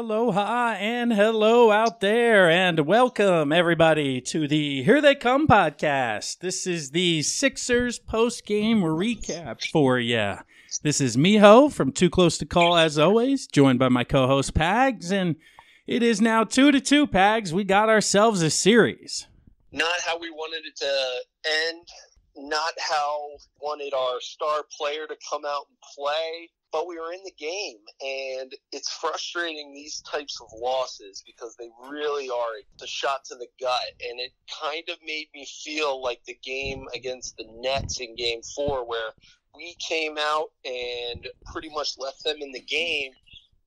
Aloha and hello out there, and welcome everybody to the Here They Come podcast. This is the Sixers post-game recap for ya. This is Miho from Too Close to Call, as always, joined by my co-host Pags, and it is now 2-2, Pags. We got ourselves a series. Not how we wanted it to end, not how we wanted our star player to come out and play. But we were in the game, and it's frustrating, these types of losses, because they really are a shot to the gut. And it kind of made me feel like the game against the Nets in Game 4, where we came out and pretty much left them in the game,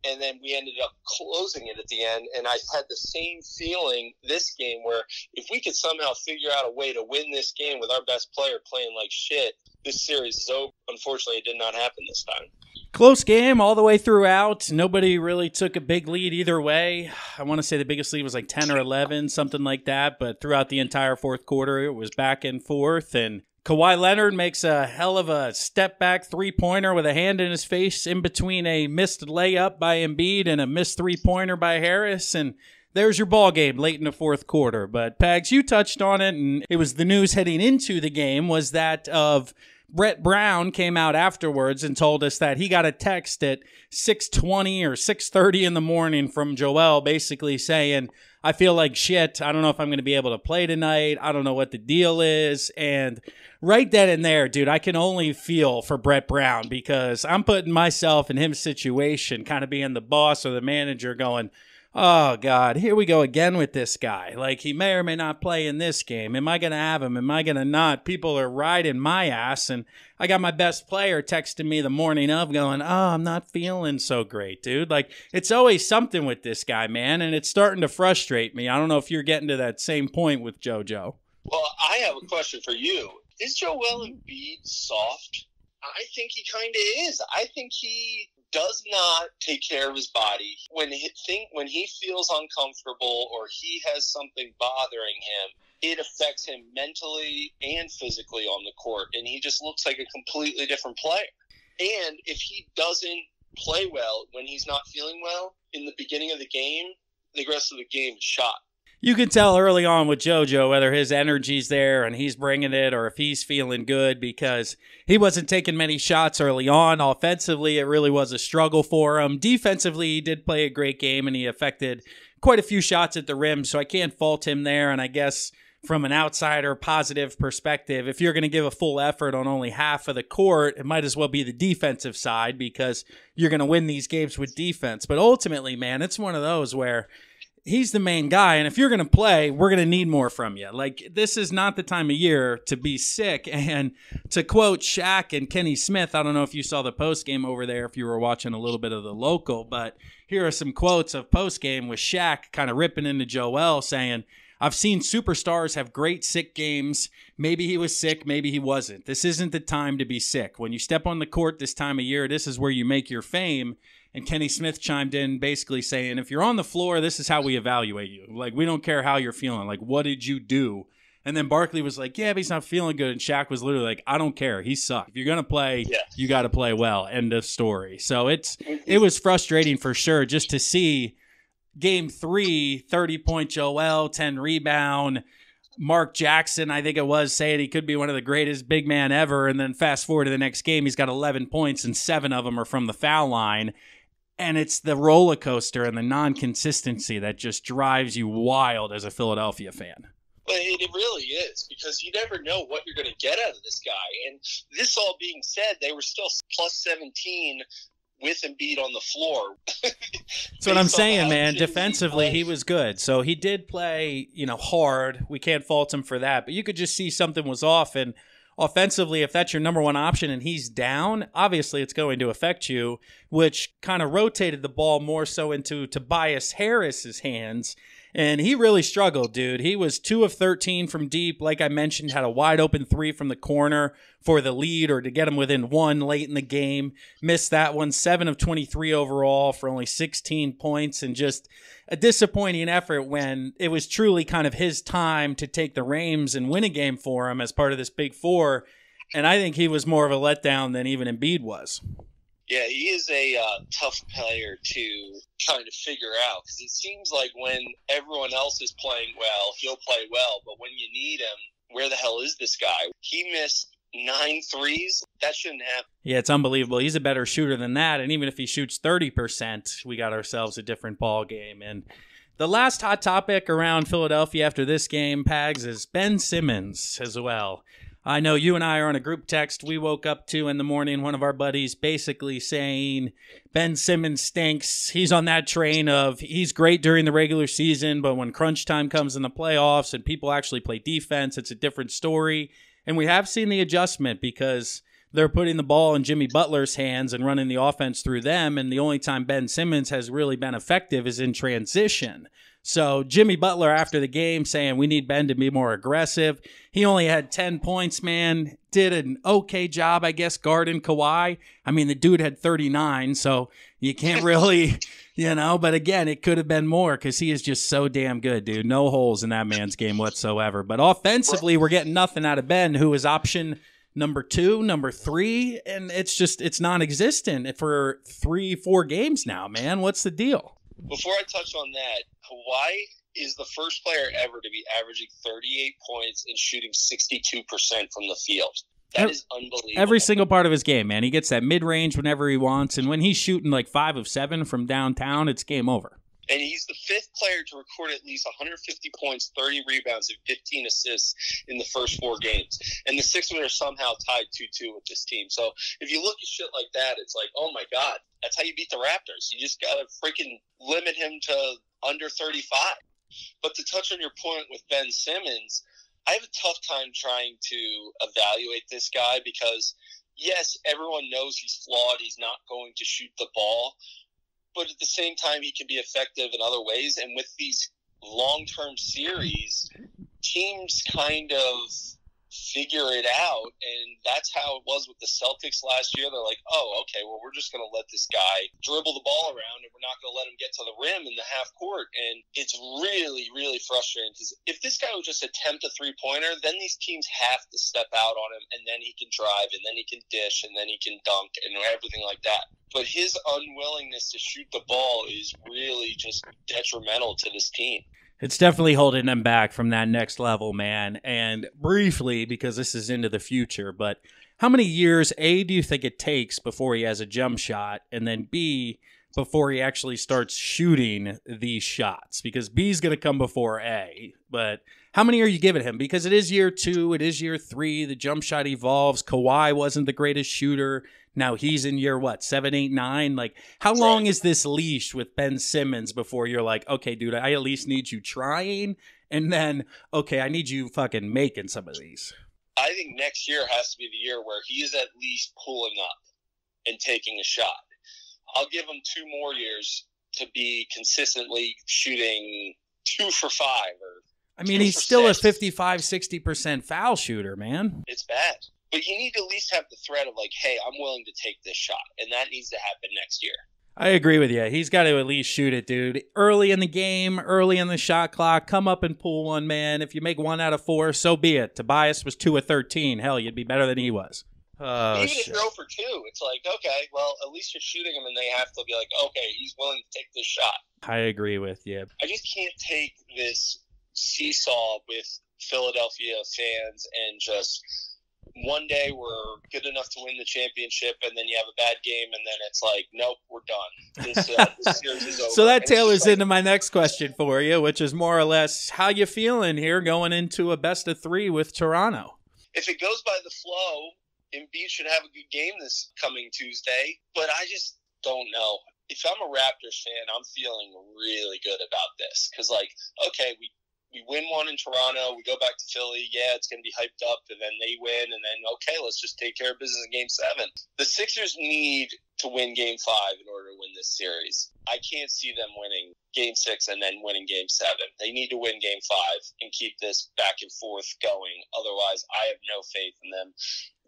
and then we ended up closing it at the end. And I had the same feeling this game, where if we could somehow figure out a way to win this game with our best player playing like shit, this series is over. Unfortunately, it did not happen this time. Close game all the way throughout. Nobody really took a big lead either way. I want to say the biggest lead was like 10 or 11, something like that. But throughout the entire fourth quarter, it was back and forth. And Kawhi Leonard makes a hell of a step-back three-pointer with a hand in his face in between a missed layup by Embiid and a missed three-pointer by Harris. And there's your ball game late in the fourth quarter. But, Pags, you touched on it, and it was the news heading into the game was that of Brett Brown came out afterwards and told us that he got a text at 6:20 or 6:30 in the morning from Joel basically saying, I feel like shit. I don't know if I'm going to be able to play tonight. I don't know what the deal is. And right then and there, dude, I can only feel for Brett Brown because I'm putting myself in his situation, kind of being the boss or the manager going, oh, God, here we go again with this guy. Like, he may or may not play in this game. Am I going to have him? Am I going to not? People are riding my ass, and I got my best player texting me the morning of going, oh, I'm not feeling so great, dude. Like, it's always something with this guy, man, and it's starting to frustrate me. I don't know if you're getting to that same point with JoJo. Well, I have a question for you. Is Joel Embiid soft? I think he kind of is. I think he does not take care of his body. When he feels uncomfortable or he has something bothering him, it affects him mentally and physically on the court, and he just looks like a completely different player. And if he doesn't play well when he's not feeling well in the beginning of the game, the rest of the game is shot. You can tell early on with JoJo whether his energy's there and he's bringing it or if he's feeling good because he wasn't taking many shots early on. Offensively, it really was a struggle for him. Defensively, he did play a great game and he affected quite a few shots at the rim, so I can't fault him there. And I guess from an outsider positive perspective, if you're going to give a full effort on only half of the court, it might as well be the defensive side because you're going to win these games with defense. But ultimately, man, it's one of those where he's the main guy, and if you're going to play, we're going to need more from you. Like, this is not the time of year to be sick. And to quote Shaq and Kenny Smith, I don't know if you saw the postgame over there, if you were watching a little bit of the local, but here are some quotes of postgame with Shaq kind of ripping into Joel saying, I've seen superstars have great sick games. Maybe he was sick, maybe he wasn't. This isn't the time to be sick. When you step on the court this time of year, this is where you make your fame. And Kenny Smith chimed in basically saying, if you're on the floor, this is how we evaluate you. Like, we don't care how you're feeling. Like, what did you do? And then Barkley was like, yeah, but he's not feeling good. And Shaq was literally like, I don't care. He sucked. If you're going to play, you got to play well. End of story. So it was frustrating for sure just to see Game 3, 30-point Joel, 10 rebound. Mark Jackson, I think it was, saying he could be one of the greatest big man ever. And then fast forward to the next game, he's got 11 points and 7 of them are from the foul line. And it's the roller coaster and the non-consistency that just drives you wild as a Philadelphia fan. Well, it really is, because you never know what you're going to get out of this guy. And this all being said, they were still plus 17 with Embiid on the floor. That's what I'm saying, man. Defensively, he was good. So he did play, hard. We can't fault him for that. But you could just see something was off. And offensively, if that's your number one option and he's down, obviously it's going to affect you, which kind of rotated the ball more so into Tobias Harris's hands. And he really struggled, dude. He was 2 of 13 from deep. Like I mentioned, had a wide open 3 from the corner for the lead or to get him within 1 late in the game. Missed that one. 7 of 23 overall for only 16 points, and just a disappointing effort when it was truly kind of his time to take the reins and win a game for him as part of this Big Four. And I think he was more of a letdown than even Embiid was. Yeah, he is a tough player to kind of figure out because it seems like when everyone else is playing well, he'll play well. But when you need him, where the hell is this guy? He missed 9 threes. That shouldn't happen. Yeah, it's unbelievable. He's a better shooter than that. And even if he shoots 30%, we got ourselves a different ball game. And the last hot topic around Philadelphia after this game, Pags, is Ben Simmons as well. I know you and I are on a group text we woke up to in the morning, one of our buddies basically saying Ben Simmons stinks. He's on that train of he's great during the regular season, but when crunch time comes in the playoffs and people actually play defense, it's a different story. And we have seen the adjustment because they're putting the ball in Jimmy Butler's hands and running the offense through them, and the only time Ben Simmons has really been effective is in transition. So Jimmy Butler after the game saying we need Ben to be more aggressive. He only had 10 points, man. Did an okay job, I guess, guarding Kawhi. I mean, the dude had 39, so you can't really, but again, it could have been more because he is just so damn good, dude. No holes in that man's game whatsoever. But offensively, we're getting nothing out of Ben, who is option number 2, number 3, and it's non-existent for 3-4 games now, man. What's the deal? Before I touch on that, Kawhi is the first player ever to be averaging 38 points and shooting 62% from the field. That is unbelievable. Every single part of his game, man. He gets that mid-range whenever he wants, and when he's shooting like 5 of 7 from downtown, it's game over. And he's the 5th player to record at least 150 points, 30 rebounds, and 15 assists in the first 4 games. And the Sixers are somehow tied 2-2 with this team. So if you look at shit like that, it's like, oh my God, that's how you beat the Raptors. You just got to freaking limit him to under 35. But to touch on your point with Ben Simmons, I have a tough time trying to evaluate this guy because, yes, everyone knows he's flawed. He's not going to shoot the ball. But at the same time, he can be effective in other ways. And with these long-term series, teams kind of figure it out. And that's how it was with the Celtics last year. They're like, oh, okay, well, we're just going to let this guy dribble the ball around and we're not going to let him get to the rim in the half court. And it's really, really frustrating because if this guy would just attempt a three-pointer, then these teams have to step out on him, and then he can drive, and then he can dish, and then he can dunk, and everything like that. But his unwillingness to shoot the ball is really just detrimental to this team. It's definitely holding them back from that next level, man. And briefly, because this is into the future, but how many years, A, do you think it takes before he has a jump shot, and then B, before he actually starts shooting these shots? Because B is going to come before A, but how many are you giving him? Because it is year 2, it is year 3, the jump shot evolves. Kawhi wasn't the greatest shooter. Now he's in year, 7, 8, 9? Like, how long is this leash with Ben Simmons before you're like, okay, dude, I at least need you trying, and then, okay, I need you fucking making some of these? I think next year has to be the year where he is at least pulling up and taking a shot. I'll give him 2 more years to be consistently shooting 2 for 5. I mean, he's still a 55, 60% foul shooter, man. It's bad. But you need to at least have the threat of like, hey, I'm willing to take this shot. And that needs to happen next year. I agree with you. He's got to at least shoot it, dude. Early in the game, early in the shot clock, come up and pull one, man. If you make 1 out of 4, so be it. Tobias was 2 of 13. Hell, you'd be better than he was. Even if you're 0 for 2, it's like, okay, well, at least you're shooting him, and they have to be like, okay, he's willing to take this shot. I agree with you. I just can't take this seesaw with Philadelphia fans and just one day we're good enough to win the championship, and then you have a bad game, and then it's like, nope, we're done. This series is over. So that tailors into my next question for you, which is more or less how you feeling here going into a best-of-3 with Toronto? If it goes by the flow, Embiid should have a good game this coming Tuesday, but I just don't know. If I'm a Raptors fan, I'm feeling really good about this because, like, okay, we win one in Toronto, we go back to Philly, yeah, it's going to be hyped up, and then they win, and then, okay, let's just take care of business in Game 7. The Sixers need to win Game 5 in order to win this series. I can't see them winning Game 6 and then winning Game 7. They need to win Game 5 and keep this back and forth going. Otherwise, I have no faith in them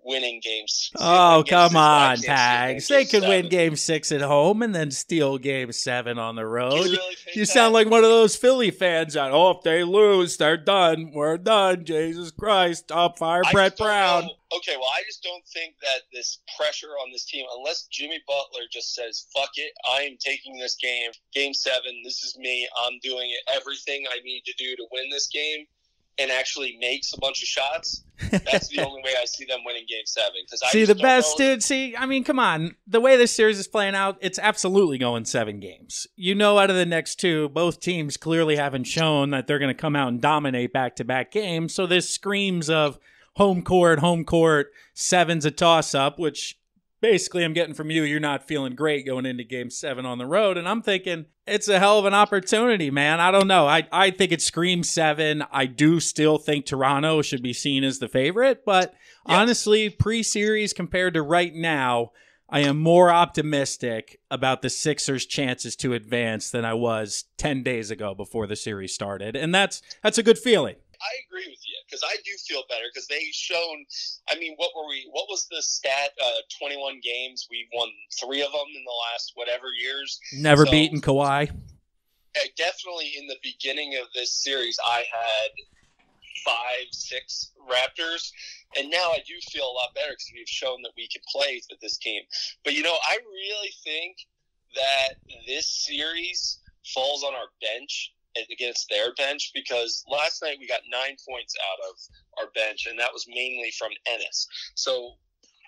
winning games. Oh, come on, Pags. Pags. They could win Game 6 at home and then steal Game 7 on the road. You really think You sound like one of those Philly fans that, oh, if they lose, they're done. We're done. Jesus Christ. Up, fire Brett Brown. Okay, well, I just don't think that this pressure on this team, unless Jimmy Butler just says, fuck it, I am taking this game. Game 7, this is me. I'm doing everything I need to do to win this game, and actually makes a bunch of shots. That's the only way I see them winning Game 7. See, the best, dude. See, I mean, come on. The way this series is playing out, it's absolutely going 7 games. You know, out of the next 2, both teams clearly haven't shown that they're going to come out and dominate back-to-back games. So this screams of home court, 7's a toss-up, which basically I'm getting from you. You're not feeling great going into Game 7 on the road. And I'm thinking it's a hell of an opportunity, man. I don't know. I think it screams 7. I do still think Toronto should be seen as the favorite. But honestly, pre-series compared to right now, I am more optimistic about the Sixers' chances to advance than I was 10 days ago before the series started. And that's a good feeling. I agree with you, because I do feel better, because they've shown, I mean, what was the stat, 21 games, we've won 3 of them in the last whatever years. Never beaten Kawhi. Definitely in the beginning of this series, I had 5, 6 Raptors, and now I do feel a lot better, because we've shown that we can play with this team. But, you know, I really think that this series falls on our bench against their bench, because last night we got 9 points out of our bench, and that was mainly from Ennis. So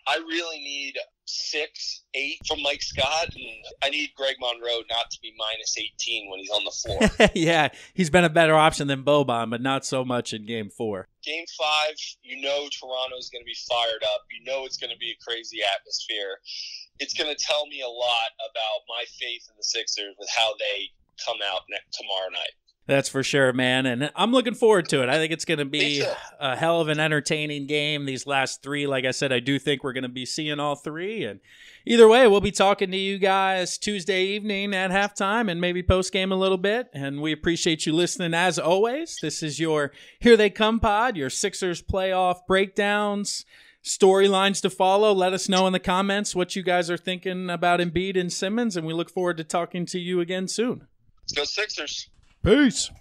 I really need 6, 8 from Mike Scott, and I need Greg Monroe not to be minus 18 when he's on the floor. Yeah, he's been a better option than Boban, but not so much in Game 4. Game 5, you know Toronto's going to be fired up. You know it's going to be a crazy atmosphere. It's going to tell me a lot about my faith in the Sixers with how they come out tomorrow night. That's for sure, man, and I'm looking forward to it. I think it's going to be a hell of an entertaining game. These last 3, like I said, I do think we're going to be seeing all 3, and either way, we'll be talking to you guys Tuesday evening at halftime and maybe post-game a little bit, and we appreciate you listening as always. This is your Here They Come pod, your Sixers playoff breakdowns, storylines to follow. Let us know in the comments what you guys are thinking about Embiid and Simmons, and we look forward to talking to you again soon. Let's go Sixers. Peace.